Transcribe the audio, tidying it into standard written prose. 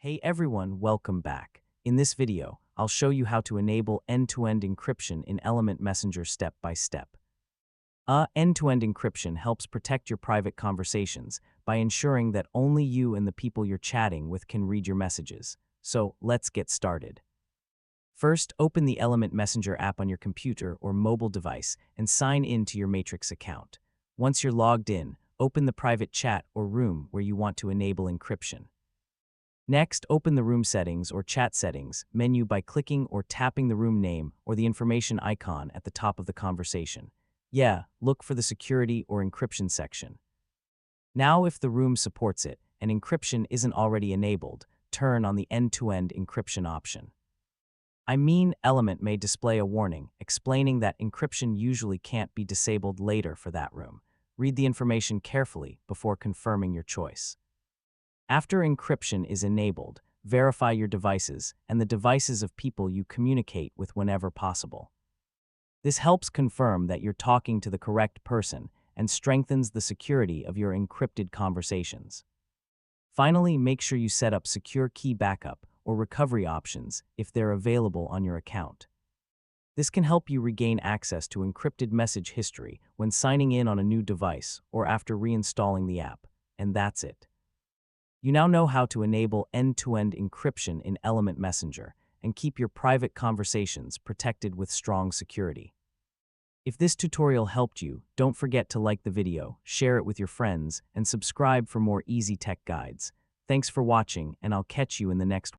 Hey everyone, welcome back. In this video, I'll show you how to enable end-to-end encryption in Element Messenger step by step. End-to-end encryption helps protect your private conversations by ensuring that only you and the people you're chatting with can read your messages. So let's get started. First, open the Element Messenger app on your computer or mobile device and sign in to your Matrix account. Once you're logged in, open the private chat or room where you want to enable encryption. Next, open the Room Settings or Chat Settings menu by clicking or tapping the room name or the information icon at the top of the conversation. Look for the Security or Encryption section. Now, if the room supports it and encryption isn't already enabled, turn on the end-to-end encryption option. Element may display a warning explaining that encryption usually can't be disabled later for that room. Read the information carefully before confirming your choice. After encryption is enabled, verify your devices and the devices of people you communicate with whenever possible. This helps confirm that you're talking to the correct person and strengthens the security of your encrypted conversations. Finally, make sure you set up secure key backup or recovery options if they're available on your account. This can help you regain access to encrypted message history when signing in on a new device or after reinstalling the app. And that's it. You now know how to enable end-to-end encryption in Element Messenger and keep your private conversations protected with strong security. If this tutorial helped you, don't forget to like the video, share it with your friends, and subscribe for more easy tech guides. Thanks for watching, and I'll catch you in the next one.